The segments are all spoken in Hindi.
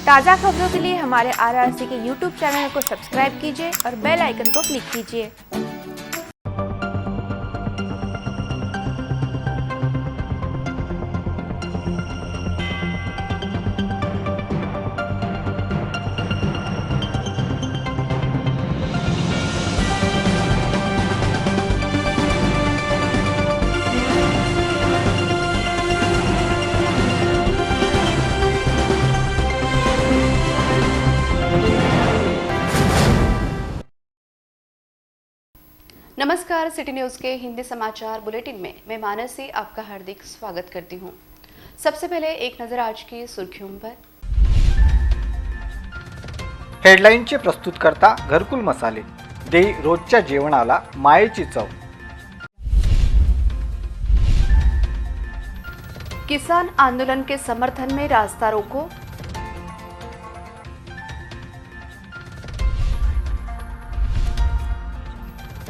ताज़ा खबरों के लिए हमारे आरआरसी के यूट्यूब चैनल को सब्सक्राइब कीजिए और बेल आइकन को क्लिक कीजिए। नमस्कार, सिटी न्यूज के हिंदी समाचार बुलेटिन में मैं मानसी आपका हार्दिक स्वागत करती हूं। सबसे पहले एक नजर आज की सुर्खियों पर। हेडलाईनचे प्रस्तुतकर्ता घरकुल मसाले देई रोजच्या जेवणाला मायेची चव। किसान आंदोलन के समर्थन में रास्ता रोको।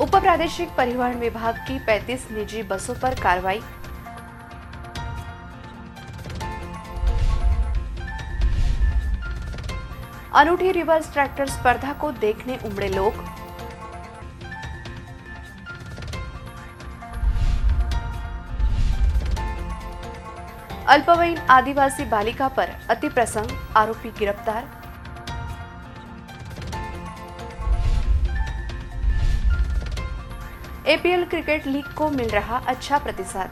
उप प्रादेशिक परिवहन विभाग की 35 निजी बसों पर कार्रवाई। अनूठी रिवर्स ट्रैक्टर स्पर्धा को देखने उमड़े लोग। अल्पवयीन आदिवासी बालिका पर अति प्रसंग, आरोपी गिरफ्तार। एपीएल क्रिकेट लीग को मिल रहा अच्छा प्रतिसाद।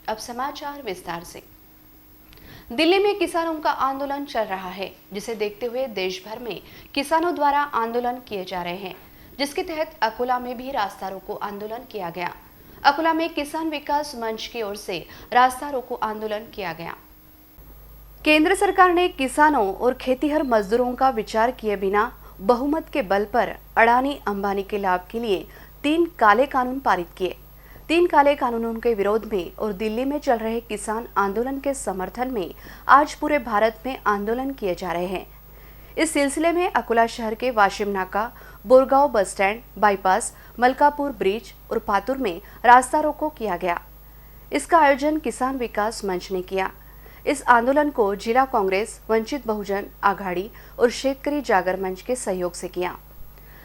अब समाचार विस्तार से। दिल्ली में किसानों का आंदोलन चल रहा है, जिसे देखते हुए देश भर में किसानों द्वारा आंदोलन किए जा रहे हैं, जिसके तहत अकोला में भी रास्ता रोको आंदोलन किया गया। अकोला में किसान विकास मंच की ओर से रास्ता रोको आंदोलन किया गया। केंद्र सरकार ने किसानों और खेतीहर मजदूरों का विचार किए बिना बहुमत के बल पर अडानी अंबानी के लाभ के लिए 3 काले कानून पारित किए। 3 काले कानूनों के विरोध में और दिल्ली में चल रहे किसान आंदोलन के समर्थन में आज पूरे भारत में आंदोलन किए जा रहे हैं। इस सिलसिले में अकोला शहर के वाशिम नाका, Borgaon bus stand, bypass, Malkapur bridge और पातुर में रास्ता रोको किया गया। इसका आयोजन किसान विकास मंच ने किया। इस आंदोलन को जिला कांग्रेस, वंचित बहुजन आघाड़ी और शेतकरी जागर मंच के सहयोग से किया।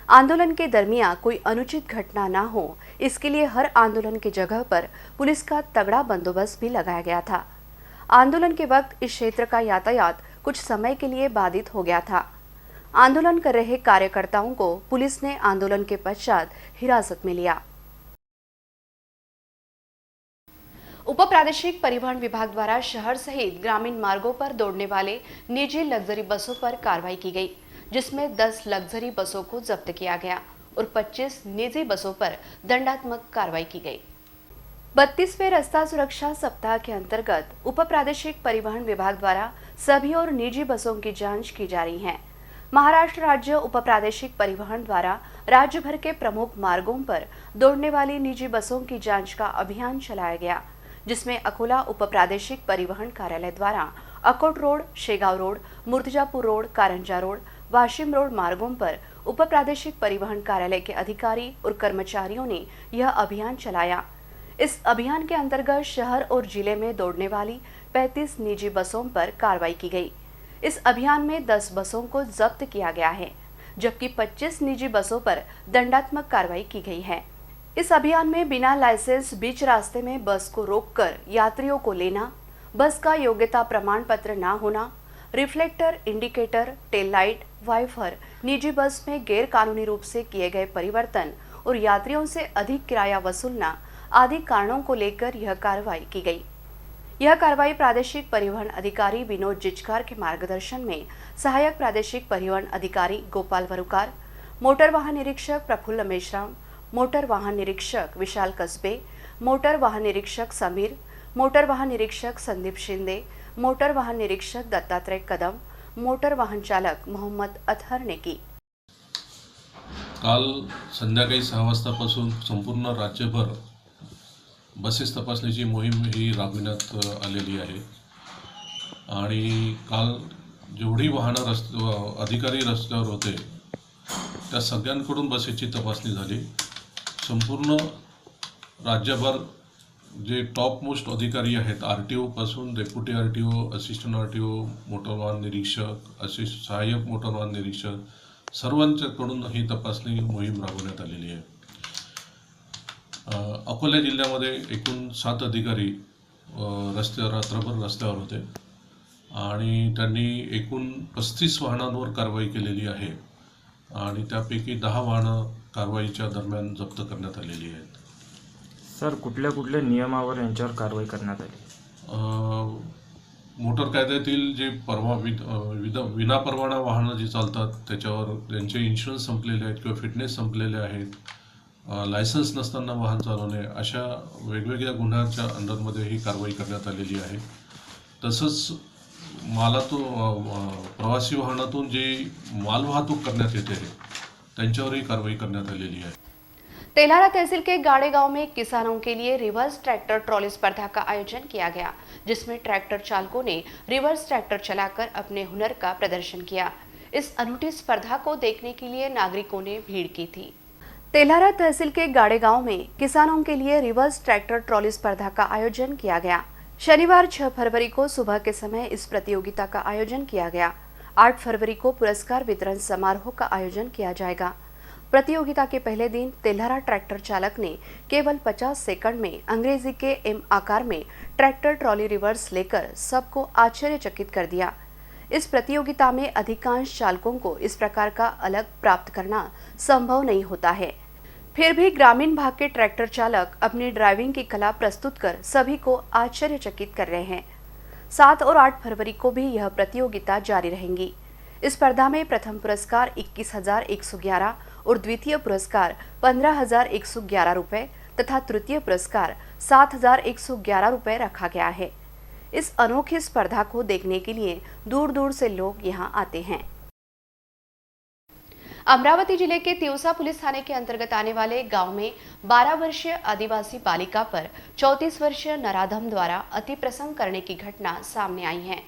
आंदोलन के दरमियान कोई अनुचित घटना न हो, इसके लिए हर आंदोलन की जगह पर पुलिस का तगड़ा बंदोबस्त भी लगाया गया था। आंदोलन के वक्त इस क्षेत्र का यातायात कुछ समय के लिए बाधित हो गया था। आंदोलन कर रहे कार्यकर्ताओं को पुलिस ने आंदोलन के पश्चात हिरासत में लिया। उप प्रादेशिक परिवहन विभाग द्वारा शहर सहित ग्रामीण मार्गों पर दौड़ने वाले निजी लग्जरी बसों पर कार्रवाई की गई, जिसमें 10 लग्जरी बसों को जब्त किया गया और 25 निजी बसों पर दंडात्मक कार्रवाई की गई। 32वें रास्ता सुरक्षा सप्ताह के अंतर्गत उप प्रादेशिक परिवहन विभाग द्वारा सभी और निजी बसों की जांच की जा रही है। महाराष्ट्र राज्य उप प्रादेशिक परिवहन द्वारा राज्य भर के प्रमुख मार्गों पर दौड़ने वाली निजी बसों की जांच का अभियान चलाया गया, जिसमें अकोला उप प्रादेशिक परिवहन कार्यालय द्वारा Akot road, Shegaon road, Murtizapur road, Karanja road, Washim road मार्गों पर उप प्रादेशिक परिवहन कार्यालय के अधिकारी और कर्मचारियों ने यह अभियान चलाया। इस अभियान के अंतर्गत शहर और जिले में दौड़ने वाली 35 निजी बसों पर कार्रवाई की गई। इस अभियान में 10 बसों को जब्त किया गया है, जबकि 25 निजी बसों पर दंडात्मक कार्रवाई की गई है। इस अभियान में बिना लाइसेंस बीच रास्ते में बस को रोककर यात्रियों को लेना, बस का योग्यता प्रमाण पत्र न होना, reflector, indicator, tail light, wiper, निजी बस में गैर कानूनी रूप से किए गए परिवर्तन और यात्रियों से अधिक किराया वसूलना आदि कारणों को लेकर यह कार्रवाई की गई। यह कार्रवाई प्रादेशिक परिवहन अधिकारी विनोद जिचकार के मार्गदर्शन में सहायक प्रादेशिक परिवहन अधिकारी गोपाल वरुकार, मोटर वाहन निरीक्षक प्रफुल्ल मेश्राम, मोटर वाहन निरीक्षक विशाल कसबे, मोटर वाहन निरीक्षक समीर, मोटर वाहन निरीक्षक संदीप शिंदे, मोटर वाहन निरीक्षक दत्तात्रय कदम, मोटर वाहन चालक मोहम्मद अतहर ने की। काल संध्याकाळी 6 वाजतापासून संपूर्ण राज्यभर बसेस तपासणीची मोहीम ही राबविण्यात आलेली आहे आणि काल जेवढी वाहनं अधिकारी रस्त्यावर होते त्या सगळ्यांकडून बसेसची तपासणी झाली। संपूर्ण राज्यभर जे टॉप मोस्ट अधिकारी आहेत, RTO पासून deputy RTO, assistant RTO, motor वाहन निरीक्षक, सहाय्यक मोटर वाहन निरीक्षक सर्वांच्याकडून ही तपासणी मोहीम राबवण्यात आलेली आहे. अकोला जिल्ह्यामध्ये एकूण 7 अधिकारी रात्रभर रस्त्यावर होते आणि त्यांनी एकूण 35 वाहनांवर कारवाई केलेली आहे आणि त्यापैकी 10 वाहनं कारवाईच्या दरम्यान जप्त करण्यात आलेली आहेत. सर, कुठल्या नियमावर यांच्यावर कारवाई करण्यात आली? मोटर कायद्यातील जे विनापरवाना वाहनं जी चालतात त्याच्यावर त्यांचे इन्शुरन्स संपलेले आहेत किंवा फिटनेस संपलेले आहेत, लायसन्स नसताना वाहन चालवणे, अशा वेगवेगळ्या गुन्ह्याच्या अंडरमध्ये ही कारवाई करण्यात आलेली आहे. तसंच प्रवासी वाहनातून जी मालवाहतूक करण्यात येते त्यांच्यावरही कारवाई करण्यात आलेली आहे. तेल्हारा तहसील के गाड़े गांव में किसानों के लिए रिवर्स ट्रैक्टर ट्रॉली स्पर्धा का आयोजन किया गया, जिसमें ट्रैक्टर चालकों ने रिवर्स ट्रैक्टर चलाकर अपने हुनर का प्रदर्शन किया. इस अनूठी स्पर्धा को देखने के लिए नागरिकों ने भीड़ की थी. तेल्हारा तहसील के गाड़े गांव में किसानों के लिए रिवर्स ट्रैक्टर ट्रॉली स्पर्धा का आयोजन किया गया. शनिवार 6 फरवरी को सुबह के समय इस प्रतियोगिता का आयोजन किया गया. 8 फरवरी को पुरस्कार वितरण समारोह का आयोजन किया जाएगा. प्रतियोगिता के पहले दिन तेल्हारा ट्रैक्टर चालक ने केवल 50 सेकंड में अंग्रेजी के एम आकार में ट्रैक्टर ट्रॉली रिवर्स लेकर सबको आश्चर्यचकित कर दिया. इस प्रतियोगिता में अधिकांश चालकों को इस प्रकार का अलग प्राप्त करना संभव नहीं होता है. फिर भी ग्रामीण भाग के ट्रैक्टर चालक अपनी ड्राइविंग की कला प्रस्तुत कर सभी को आश्चर्यचकित कर रहे हैं. 7 और 8 फरवरी को भी यह प्रतियोगिता जारी रहेंगी. इस स्पर्धा में प्रथम पुरस्कार 21,111 और द्वितीय पुरस्कार 15,111 रुपये तथा तृतीय पुरस्कार 7,111 रुपये रखा गया है. इस अनोखी स्पर्धा को देखने के लिए दूर दूर से लोग यहां आते हैं. अमरावती जिले के तिवसा पुलिस थाने के अंतर्गत आने वाले गांव में 12 वर्षीय आदिवासी बालिका पर 34 वर्षीय नराधम द्वारा अति प्रसंग करने की घटना सामने आई है.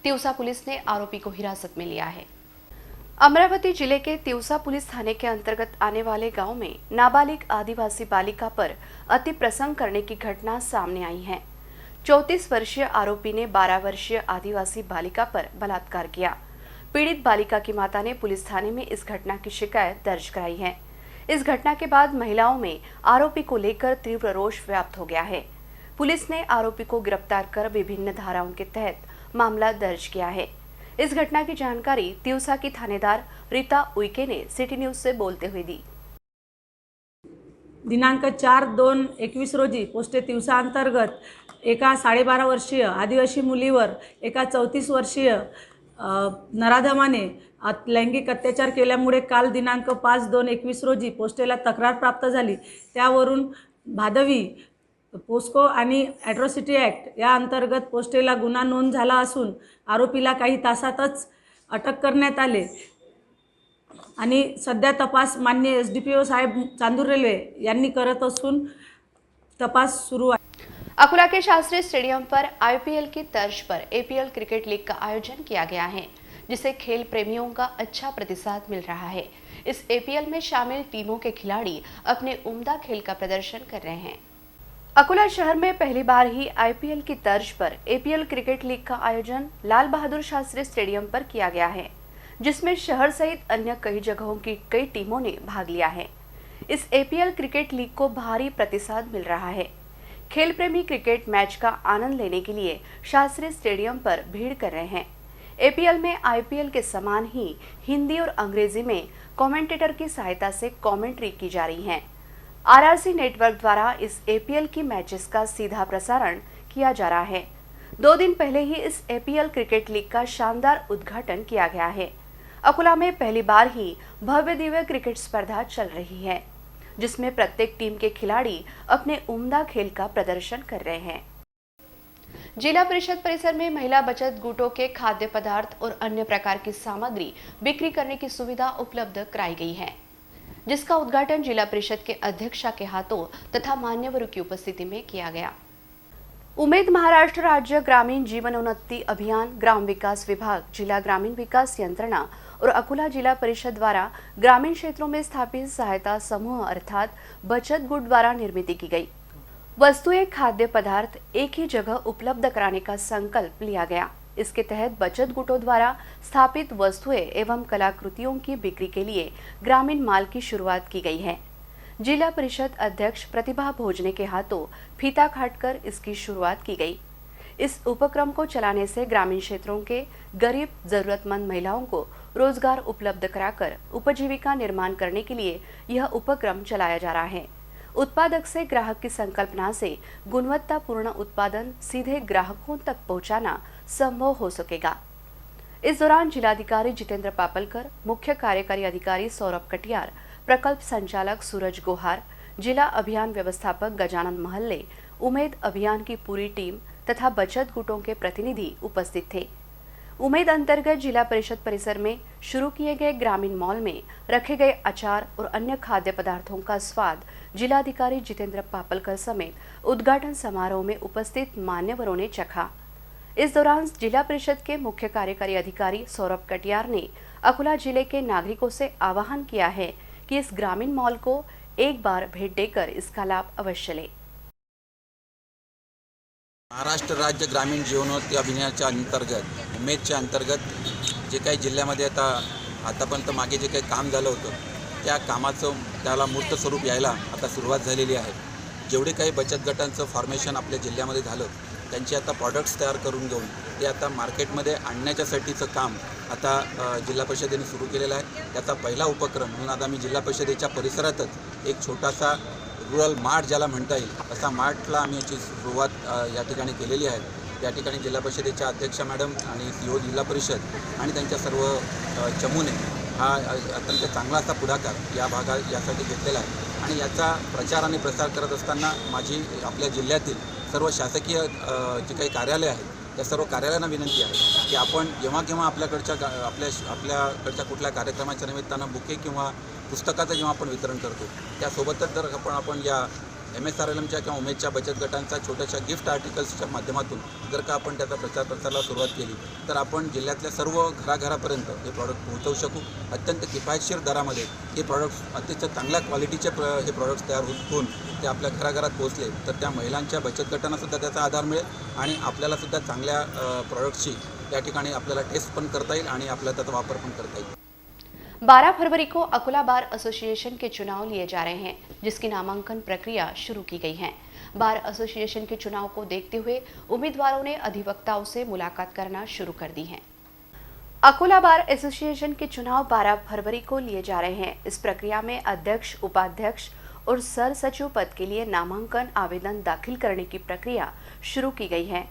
तिवसा पुलिस ने आरोपी को हिरासत में लिया है. अमरावती जिले के तिवसा पुलिस थाने के अंतर्गत आने वाले गांव में नाबालिग आदिवासी बालिका पर अति प्रसंग करने की घटना सामने आई है. 34 वर्षीय आरोपी ने 12 वर्षीय आदिवासी बालिका पर बलात्कार किया. पीड़ित बालिका की माता ने पुलिस थाने में इस घटना की शिकायत दर्ज कराई है. इस घटना के बाद महिलाओं में आरोपी को लेकर तीव्र रोष व्याप्त हो गया है. पुलिस ने आरोपी को गिरफ्तार कर विभिन्न धाराओं के तहत मामला दर्ज किया है. इस घटना की जानकारी तिवसा की थानेदार रीता उइके ने सिटी न्यूज से बोलते हुए दी. दिनांक 4/2/21 रोजी पोस्टे तिवसा अंतर्गत एका 12.5 वर्षीय आदिवासी मुलीवर एका 34 वर्षीय नराधमाने लैंगिक अत्याचार केल्यामुळे काल दिनांक 5/2/21 रोजी पोस्टेला तक्रार प्राप्त झाली. त्यावरून भादवी पोस्को आणि ॲट्रॉसिटी ॲक्ट या अंतर्गत पोस्टेला गुन्हा नोंद झाला असून आरोपीला काही तासातच अटक करण्यात आले आणि सध्या तपास माननीय SDPO साहेब चांदूर रेल्वे यांनी करत असून तपास सुरू आहे. अकोला के शास्त्री स्टेडियम पर IPL की तर्ज पर APL क्रिकेट लीग का आयोजन किया गया है, जिसे खेल प्रेमियों का अच्छा प्रतिसाद मिल रहा है. इस APL में शामिल टीमों के खिलाड़ी अपने उम्दा खेल का प्रदर्शन कर रहे हैं. अकोला शहर में पहली बार ही IPL की तर्ज पर APL क्रिकेट लीग का आयोजन लाल बहादुर शास्त्री स्टेडियम पर किया गया है, जिसमें शहर सहित अन्य कई जगहों की कई टीमों ने भाग लिया है. इस APL क्रिकेट लीग को भारी प्रतिसाद मिल रहा है. खेल प्रेमी क्रिकेट मैच का आनंद लेने के लिए शास्त्री स्टेडियम पर भीड़ कर रहे हैं. APL में IPL के समान ही हिंदी और अंग्रेजी में कमेंटेटर की सहायता से कमेंट्री की जा रही है. RRC नेटवर्क द्वारा इस APL की मैचेस का सीधा प्रसारण किया जा रहा है. 2 दिन पहले ही इस APL क्रिकेट लीग का शानदार उद्घाटन किया गया है. अकोला में पहली बार ही भव्य दिव्य क्रिकेट स्पर्धा चल रही है, जिसमें प्रत्येक टीम के खिलाड़ी अपने उम्दा खेल का प्रदर्शन कर रहे हैं. जिला परिषद परिसर में महिला बचत गुटों के खाद्य पदार्थ और अन्य प्रकार की सामग्री बिक्री करने की सुविधा उपलब्ध कराई गई है, जिसका उद्घाटन जिला परिषद के अध्यक्षा के हाथों तथा मान्यवरों की उपस्थिति में किया गया. उमेद महाराष्ट्र राज्य ग्रामीण जीवनोन्नति अभियान, ग्राम विकास विभाग, जिला ग्रामीण विकास यंत्रणा और अकोला जिला परिषद द्वारा ग्रामीण क्षेत्रों में स्थापित सहायता समूह अर्थात बचत गुट द्वारा निर्मित की गई. वस्तुएं खाद्य पदार्थ एक ही जगह उपलब्ध कराने का संकल्प लिया गया। इसके तहत बचत गुटों द्वारा स्थापित वस्तुएं एवं कलाकृतियों की बिक्री के लिए ग्रामीण माल की शुरुआत की गई है। जिला परिषद अध्यक्ष प्रतिभा भोजने के हाथों फीता काटकर इसकी शुरुआत की गई। इस उपक्रम को चलाने से ग्रामीण क्षेत्रों के गरीब जरूरतमंद महिलाओं को रोजगार उपलब्ध कराकर उपजीविका निर्माण करने के लिए यह उपक्रम चलाया जा रहा है। उत्पादक से ग्राहक की संकल्पना से गुणवत्तापूर्ण उत्पादन सीधे ग्राहकों तक पहुंचाना संभव हो सकेगा। इस दौरान जिलाधिकारी जितेंद्र पापलकर, मुख्य कार्यकारी अधिकारी सौरभ कटियार, प्रकल्प संचालक सूरज गोहार, जिला अभियान व्यवस्थापक गजानन महल्ले, उमेद अभियान की पूरी टीम तथा बचत गुटों के प्रतिनिधि उपस्थित थे। उमेद अंतर्गत जिला परिषद परिसर में शुरू किए गए ग्रामीण मॉल में रखे गए अचार और अन्य खाद्य पदार्थों का स्वाद जिलाधिकारी जितेंद्र पापलकर समेत उद्घाटन समारोह में उपस्थित मान्यवरों ने चखा। इस दौरान जिला परिषद के मुख्य कार्यकारी अधिकारी सौरभ कटियार ने अकोला जिले के नागरिकों से आह्वान किया है कि इस ग्रामीण मॉल को एक बार भेट देकर इसका लाभ अवश्य लें। महाराष्ट्र राज्य ग्रामीण जीवनोन्नती अभियानाच्या अंतर्गत उमेदच्या अंतर्गत जे काही जिल्ह्यामध्ये आतापर्यंत मागे जे काही काम झालं होतं त्या कामाचं त्याला मूर्त स्वरूप यायला आता सुरुवात झालेली आहे। जेवढे काही बचत गटांचं फॉर्मेशन आपल्या जिल्ह्यामध्ये झालं त्यांची आता प्रॉडक्ट्स तयार करून घेऊन ते आता मार्केटमध्ये आणण्याच्यासाठीचं काम आता जिल्हा परिषदेने सुरू केलेलं आहे। त्याचा पहिला उपक्रम म्हणून आता मी जिल्हा परिषदेच्या परिसरातच एक छोटासा रुरल मार्ट ज्याला म्हणता येईल असा मार्टला आम्ही याची सुरुवात या ठिकाणी केलेली आहे। या ठिकाणी जिल्हा परिषदेच्या अध्यक्ष मॅडम आणि CEO जिल्हा परिषद आणि त्यांच्या सर्व चमूने हा अत्यंत चांगला असा पुढाकार या भागात यासाठी घेतलेला आहे आणि याचा प्रचार आणि प्रसार करत असताना माझी आपल्या जिल्ह्यातील सर्व शासकीय जे काही कार्यालय आहेत त्या सर्व कार्यालयांना विनंती आहे की आपण जेव्हा आपल्याकडच्या कुठल्या कार्यक्रमाच्या निमित्तानं बुके किंवा पुस्तकाचं जेव्हा आपण वितरण करतो त्यासोबतच जर आपण या MSRLMच्या किंवा उमेदच्या बचत गटांचा छोट्याशा गिफ्ट आर्टिकल्सच्या माध्यमातून जर का आपण त्याचा प्रचार प्रसाराला सुरुवात केली तर आपण जिल्ह्यातल्या सर्व घराघरापर्यंत हे प्रॉडक्ट पोहोचवू शकू। अत्यंत किफायतशीर दरामध्ये हे प्रॉडक्ट्स अतिशय चांगल्या क्वालिटीचे हे प्रॉडक्ट्स तयार होऊन ते आपल्या घराघरात पोहोचले तर त्या महिलांच्या बचत गटांनासुद्धा त्याचा आधार मिळेल आणि आपल्यालासुद्धा चांगल्या प्रॉडक्ट्सची त्या ठिकाणी आपल्याला टेस्ट पण करता येईल आणि आपल्याला त्याचा वापर पण करता येईल। 12 फरवरी को अकोला बार एसोसिएशन के चुनाव लिए जा रहे हैं, जिसकी नामांकन प्रक्रिया शुरू की गई है। बार एसोसिएशन के चुनाव को देखते हुए उम्मीदवारों ने अधिवक्ताओं से मुलाकात करना शुरू कर दी है। अकोला बार एसोसिएशन के चुनाव 12 फरवरी को लिए जा रहे हैं। इस प्रक्रिया में अध्यक्ष, उपाध्यक्ष और सर सचिव पद के लिए नामांकन आवेदन दाखिल करने की प्रक्रिया शुरू की गई है।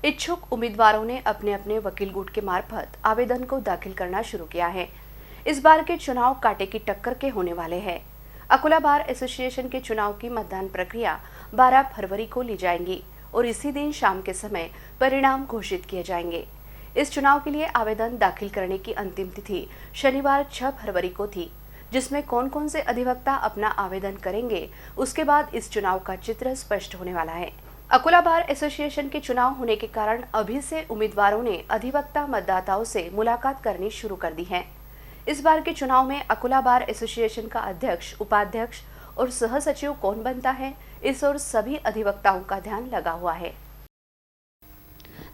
इच्छुक उम्मीदवारों ने अपने अपने वकील गुट के मार्फत आवेदन को दाखिल करना शुरू किया है। इस बार के चुनाव कांटे की टक्कर के होने वाले हैं। अकोला बार एसोसिएशन के चुनाव की मतदान प्रक्रिया 12 फरवरी को ली जाएंगी और इसी दिन शाम के समय परिणाम घोषित किए जाएंगे। इस चुनाव के लिए आवेदन दाखिल करने की अंतिम तिथि शनिवार 6 फरवरी को थी, जिसमें कौन कौन से अधिवक्ता अपना आवेदन करेंगे उसके बाद इस चुनाव का चित्र स्पष्ट होने वाला है। अकोला बार एसोसिएशन के चुनाव होने के कारण अभी से उम्मीदवारों ने अधिवक्ता मतदाताओं से मुलाकात करनी शुरू कर दी है। इस बार के चुनाव में अकोला बार एसोसिएशन का अध्यक्ष, उपाध्यक्ष और सह सचिव कौन बनता है, इस ओर सभी अधिवक्ताओं का ध्यान लगा हुआ है।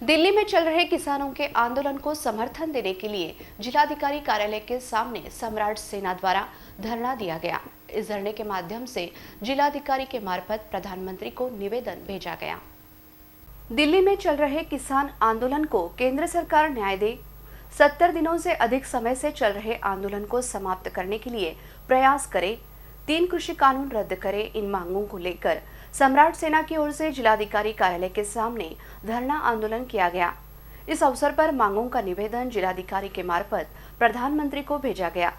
दिल्ली में चल रहे किसानों के आंदोलन को समर्थन देने के लिए जिलाधिकारी कार्यालय के सामने सम्राट सेना द्वारा धरना दिया गया। इस धरने के माध्यम से जिलाधिकारी के मार्फत प्रधानमंत्री को निवेदन भेजा गया। दिल्ली में चल रहे किसान आंदोलन को केंद्र सरकार न्याय दे, 70 दिनों से अधिक समय से चल रहे आंदोलन को समाप्त करने के लिए प्रयास करे, 3 कृषि कानून रद्द करे, इन मांगों को लेकर सम्राट सेना की ओर से जिलाधिकारी कार्यालय के सामने धरना आंदोलन किया गया। इस अवसर पर मांगों का निवेदन जिलाधिकारी के मार्फत प्रधानमंत्री को भेजा गया।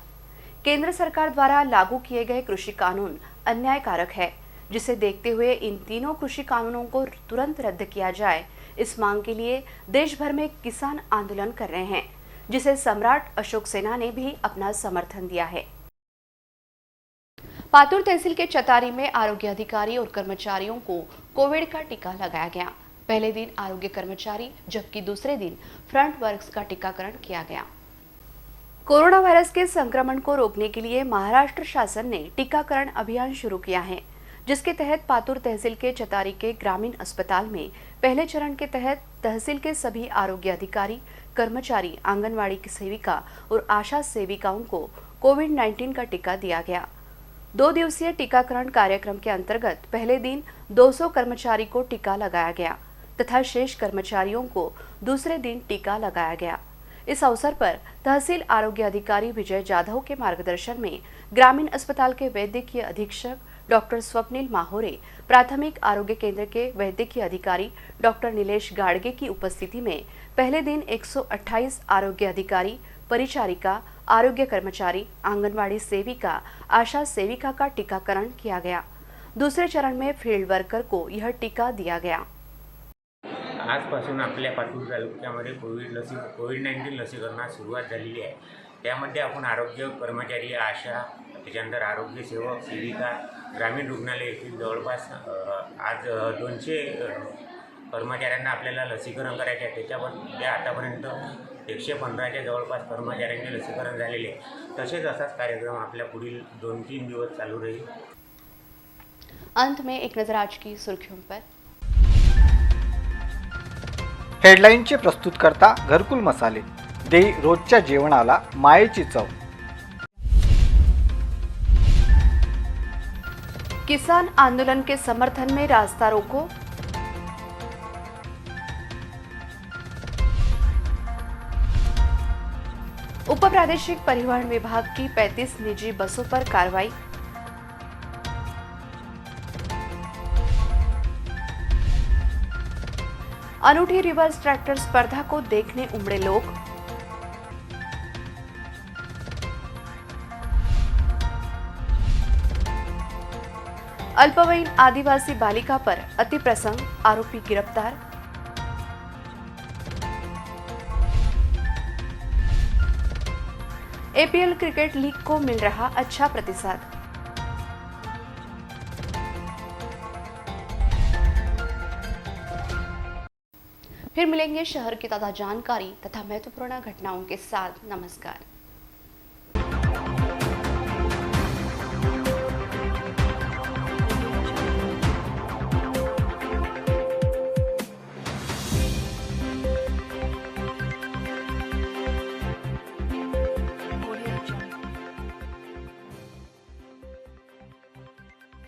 केंद्र सरकार द्वारा लागू किए गए कृषि कानून अन्यायकारक है, जिसे देखते हुए इन तीनों कृषि कानूनों को तुरंत रद्द किया जाए। इस मांग के लिए देश भर में किसान आंदोलन कर रहे हैं, जिसे सम्राट अशोक सेना ने भी अपना समर्थन दिया है। पातुर तहसील के चतारी में आरोग्य अधिकारी और कर्मचारियों को कोविड का टीका लगाया गया। पहले दिन आरोग्य कर्मचारी जबकि दूसरे दिन फ्रंट वर्क्स का टीकाकरण किया गया। कोरोना वायरस के संक्रमण को रोकने के लिए महाराष्ट्र शासन ने टीकाकरण अभियान शुरू किया है, जिसके तहत पातुर तहसील के चतारी के ग्रामीण अस्पताल में पहले चरण के तहत तहसील के सभी आरोग्य अधिकारी, कर्मचारी, आंगनवाड़ी की सेविका और आशा सेविकाओं को कोविड-19 का टीका दिया गया। 2 दिवसीय टीकाकरण कार्यक्रम के अंतर्गत पहले दिन 200 कर्मचारी को टीका लगाया गया तथा शेष कर्मचारियों को दूसरे दिन टीका लगाया गया। इस अवसर पर तहसील आरोग्य अधिकारी विजय जाधव के मार्गदर्शन में ग्रामीण अस्पताल के वैद्यकीय अधीक्षक डॉक्टर स्वप्निल माहोरे, प्राथमिक आरोग्य केंद्र के वैद्यकीय अधिकारी डॉक्टर नीलेश गाड़गे की उपस्थिति में पहले दिन 128 आरोग्य अधिकारी, परिचारिका, आरोग्य कर्मचारी, आंगनवाड़ी सेविका, आशा सेविका का टीकाकरण किया गया। दूसरे चरण में फील्ड वर्कर को यह टीका दिया गया। आजपासून आपल्या पातूर तालुक्यामध्ये कोविड-19 लसीकरणास सुरुवात झालेली आहे। त्यामध्ये आपण आरोग्य कर्मचारी, आशा, त्याच्यानंतर आरोग्य सेवक, सेविका, ग्रामीण रुग्णालय येथील जवळपास आज 200 कर्मचाऱ्यांना आपल्याला लसीकरण करायचे आहे। त्याच्यामध्ये आतापर्यंत 115च्या जवळपास कर्मचाऱ्यांचे लसीकरण झालेले आहे। तसेच असाच कार्यक्रम आपल्या पुढील 2-3 दिवस चालू राहील। अंत में एक नजर आज की सुर्खियों पर। हेडलाईनचे प्रस्तुतकर्ता घरकुल मसाले, दे रोजच्या जेवणाला मायेची चव। किसान आंदोलन के समर्थन में रास्ता रोको। उप प्रादेशिक परिवहन विभाग की 35 निजी बसों पर कार्रवाई। अनूठी रिवर्स ट्रैक्टर स्पर्धा को देखने उमड़े लोग। अल्पवयीन आदिवासी बालिका पर अति प्रसंग, आरोपी गिरफ्तार। एपीएल क्रिकेट लीग को मिल रहा अच्छा प्रतिसाद। फिर मिलेंगे शहर की ताजा जानकारी तथा महत्वपूर्ण घटनाओं के साथ। नमस्कार।